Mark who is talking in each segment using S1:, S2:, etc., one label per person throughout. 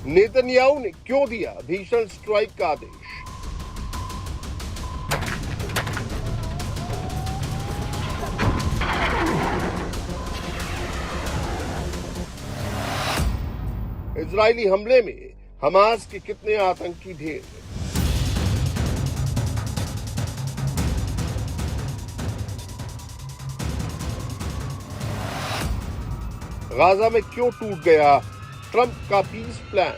S1: Netanyahu ने क्यों दिया भीषण स्ट्राइक का आदेश? इजरायली हमले में हमास के कितने आतंकी ढेर? गाजा में क्यों टूट गया ट्रंप का पीस प्लान?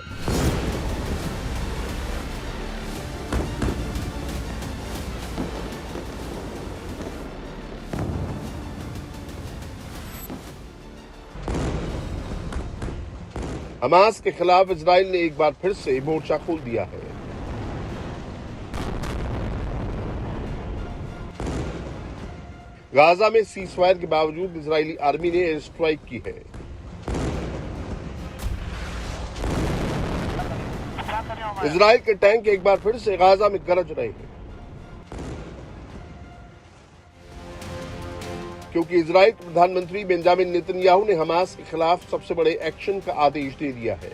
S1: हमास के खिलाफ इजराइल ने एक बार फिर से मोर्चा खोल दिया है। गाजा में सीजफायर के बावजूद इजरायली आर्मी ने एयर स्ट्राइक की है। इजराइल के टैंक एक बार फिर से गाजा में गरज रहे हैं, क्योंकि इजराइल के प्रधानमंत्री बेंजामिन नेतन्याहू ने हमास के खिलाफ सबसे बड़े एक्शन का आदेश दे दिया है।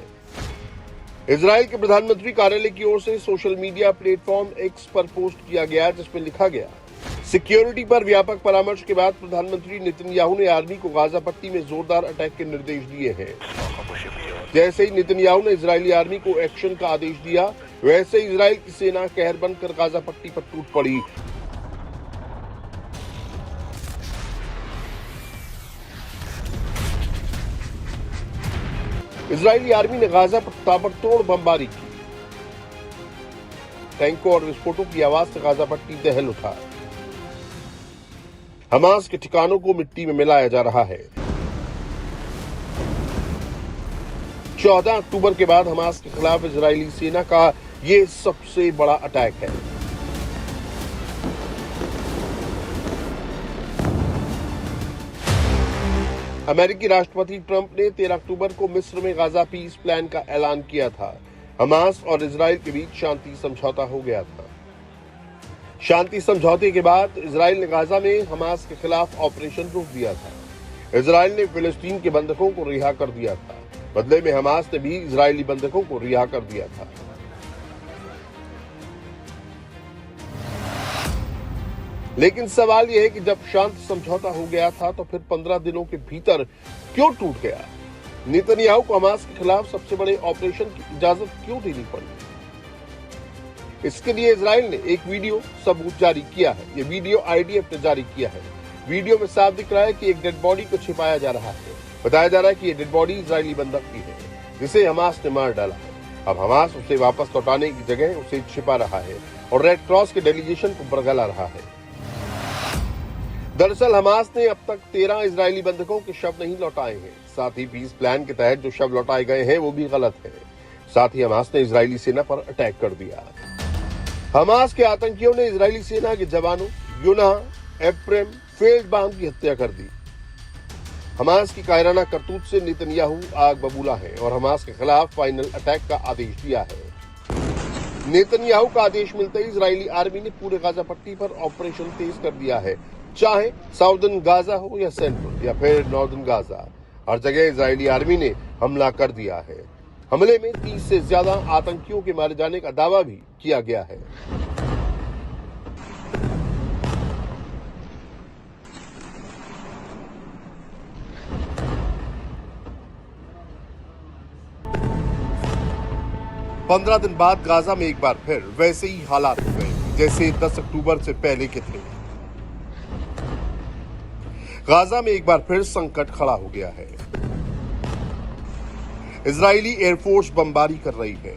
S1: इजराइल के प्रधानमंत्री कार्यालय की ओर से सोशल मीडिया प्लेटफॉर्म एक्स पर पोस्ट किया गया, जिसमें लिखा गया, सिक्योरिटी पर व्यापक परामर्श के बाद प्रधानमंत्री नेतन्याहू ने आर्मी को गाजा पट्टी में जोरदार अटैक के निर्देश दिए हैं। जैसे ही नेतन्याहू ने इजरायली आर्मी को एक्शन का आदेश दिया, वैसे ही इजराइल की सेना कहर बनकर गाजा पट्टी पर टूट पड़ी। इजरायली आर्मी ने गाजा पर ताबड़तोड़ बमबारी की। टैंकों और विस्फोटों की आवाज से गाजा पट्टी दहल उठा। हमास के ठिकानों को मिट्टी में मिलाया जा रहा है। 14 अक्टूबर के बाद हमास के खिलाफ इजरायली सेना का ये सबसे बड़ा अटैक है। अमेरिकी राष्ट्रपति ट्रंप ने 13 अक्टूबर को मिस्र में गाजा पीस प्लान का ऐलान किया था। हमास और इजराइल के बीच शांति समझौता हो गया था। शांति समझौते के बाद इजराइल ने गाजा में हमास के खिलाफ ऑपरेशन रोक दिया था। इजराइल ने फिलिस्तीन के बंधकों को रिहा कर दिया था। बदले में हमास ने भी इजरायली बंधकों को रिहा कर दिया था। लेकिन सवाल यह है कि जब शांति समझौता हो गया था तो फिर 15 दिनों के भीतर क्यों टूट गया? नेतन्याहू को हमास के खिलाफ सबसे बड़े ऑपरेशन की इजाजत क्यों देनी पड़ी? इसके लिए इजराइल ने एक वीडियो सबूत जारी किया है। ये वीडियो आईडीएफ ने जारी किया है। वीडियो में साफ दिख रहा है कि एक डेड बॉडी को छिपाया जा रहा है। बताया जा रहा है कि ये डेड बॉडी इजरायली बंधक की है, जिसे हमास ने मार डाला है। अब हमास उसे वापस लौटाने की जगह उसे छिपा रहा है और रेड क्रॉस के डेलीगेशन को बरगला रहा है। दरअसल हमास ने अब तक 13 इजरायली बंधकों के शव नहीं लौटाए हैं। साथ ही पीस प्लान के तहत जो शव लौटाए गए हैं वो भी गलत है। साथ ही हमास ने इजरायली सेना पर अटैक कर दिया। हमास के आतंकियों ने इजरायली सेना के जवानों यूना एफ्रेम फेल्डबाम की हत्या कर दी। हमास की कायराना करतूत से नेतन्याहू आग बबूला है और हमास के खिलाफ फाइनल अटैक का आदेश दिया है। नेतन्याहू का आदेश मिलते ही इजरायली आर्मी ने पूरे गाजा पट्टी पर ऑपरेशन तेज कर दिया है। चाहे साउदर्न गाजा हो या सेंट्रल या फिर नॉर्दर्न गाजा, हर जगह इजरायली आर्मी ने हमला कर दिया है। हमले में 30 से ज्यादा आतंकियों के मारे जाने का दावा भी किया गया है। पंद्रह दिन बाद गाजा में एक बार फिर वैसे ही हालात हो गए जैसे 10 अक्टूबर से पहले के थे। गाजा में एक बार फिर संकट खड़ा हो गया है। इजरायली एयरफोर्स बमबारी कर रही है।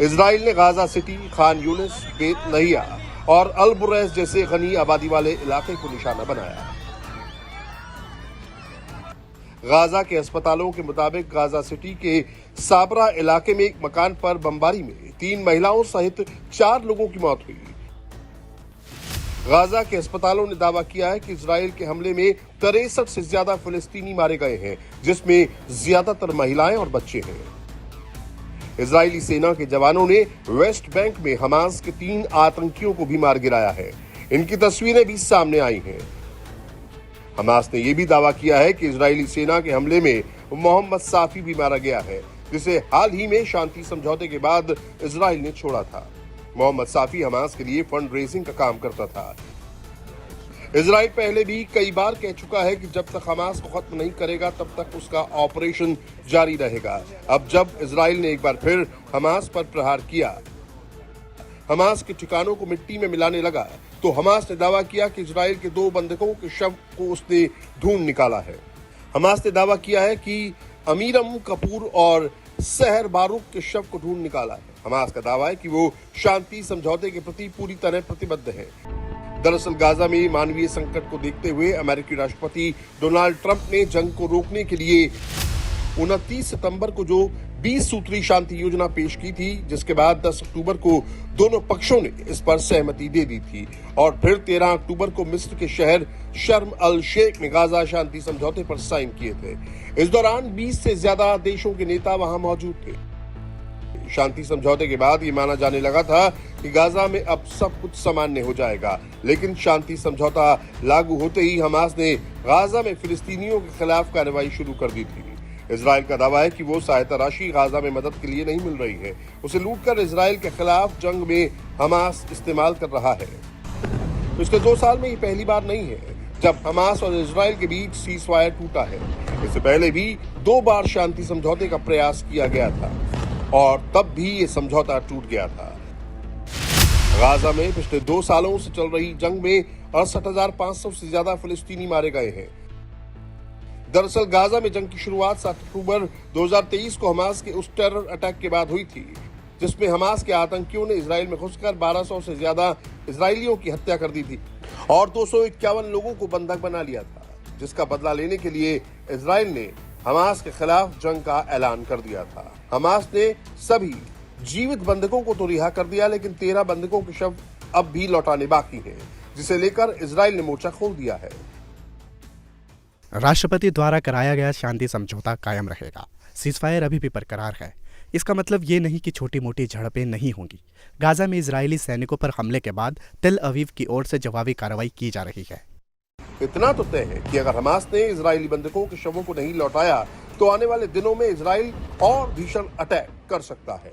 S1: इजराइल ने गाजा सिटी, खान यूनिस, बेत नहिया और अल बुरैस जैसे गनी आबादी वाले इलाके को निशाना बनाया। गाजा के अस्पतालों के मुताबिक गाजा सिटी के साबरा इलाके में एक मकान पर बमबारी में 3 महिलाओं सहित 4 लोगों की मौत हुई। गाजा के अस्पतालों ने दावा किया है कि इजराइल के हमले में 63 से ज्यादा फिलिस्तीनी मारे गए हैं, जिसमें ज्यादातर महिलाएं और बच्चे हैं। इजरायली सेना के जवानों ने वेस्ट बैंक में हमास के 3 आतंकियों को भी मार गिराया है। इनकी तस्वीरें भी सामने आई हैं। हमास ने यह भी दावा किया है कि इजरायली सेना के हमले में मोहम्मद साफी भी मारा गया है, जिसे हाल ही में शांति समझौते के बाद इजराइल ने छोड़ा था। मोहम्मद साफी हमास के लिए फंड रेजिंग का काम करता था। इजराइल पहले भी कई बार कह चुका है कि जब तक हमास को खत्म नहीं करेगा तब तक उसका ऑपरेशन जारी रहेगा। अब जब इजराइल ने एक बार फिर हमास पर प्रहार किया, हमास के ठिकानों को मिट्टी में मिलाने लगा, तो हमास ने दावा किया कि इजराइल के 2 बंधकों के शव को उसने ढूंढ निकाला है। हमास ने दावा किया है कि अमीरम कपूर और सहर बारूक के शव को ढूंढ निकाला है। हमास का दावा है कि वो शांति समझौते के प्रति पूरी तरह प्रतिबद्ध है। दरअसल गाजा में मानवीय संकट को देखते हुए अमेरिकी राष्ट्रपति डोनाल्ड ट्रंप ने जंग को रोकने के लिए 29 सितंबर को जो 20 सूत्री शांति योजना पेश की थी, जिसके बाद 10 अक्टूबर को दोनों पक्षों ने इस पर सहमति दे दी थी और फिर 13 अक्टूबर को मिस्र के शहर शर्म अल शेख में गाजा शांति समझौते पर साइन किए थे। इस दौरान 20 से ज्यादा देशों के नेता वहां मौजूद थे। शांति समझौते के बाद ये माना जाने लगा था कि गाजा में अब सब कुछ सामान्य हो जाएगा, लेकिन शांति समझौता लागू होते ही हमास ने गाजा में फिलिस्तीनियों के खिलाफ कार्रवाई शुरू कर दी थी। इजराइल का दावा है कि वो सहायता राशि गाजा में मदद के लिए नहीं मिल रही है, उसे लूटकर इजराइल के खिलाफ जंग में हमास इस्तेमाल कर रहा है। पिछले 2 साल में ये पहली बार नहीं है जब हमास और इजराइल के बीच सीजफायर टूटा है। इससे पहले भी 2 बार शांति समझौते का प्रयास किया गया था और तब भी ये समझौता टूट गया था। गाजा में पिछले 2 सालों से चल रही जंग में 68,500 से ज्यादा फिलिस्तीनी मारे गए हैं। दरअसल गाजा में जंग की शुरुआत 7 अक्टूबर 2023 को हमास के उस टेरर अटैक के बाद हुई थी, जिसमें हमास के आतंकियों ने इजराइल में घुसकर 1200 से ज्यादा इजरायलियों की हत्या कर दी थी और 251 लोगों को बंधक बना लिया था, जिसका बदला लेने के लिए इजराइल ने हमास के खिलाफ जंग का ऐलान कर दिया था। हमास ने सभी जीवित बंधकों को तो रिहा कर दिया, लेकिन 13 बंधकों के शव अब भी लौटाने बाकी हैं, जिसे लेकर इजराइल ने मोर्चा खोल दिया है।
S2: राष्ट्रपति द्वारा कराया गया शांति समझौता कायम रहेगा। सीजफायर अभी भी बरकरार है। इसका मतलब ये नहीं कि छोटी मोटी झड़पें नहीं होंगी। गाजा में इजरायली सैनिकों पर हमले के बाद तेल अवीव की ओर से जवाबी कार्रवाई की जा रही है।
S1: इतना तो तय है कि अगर हमास ने इजरायली बंधकों के शवों को नहीं लौटाया तो आने वाले दिनों में इजराइल और भीषण अटैक कर सकता है।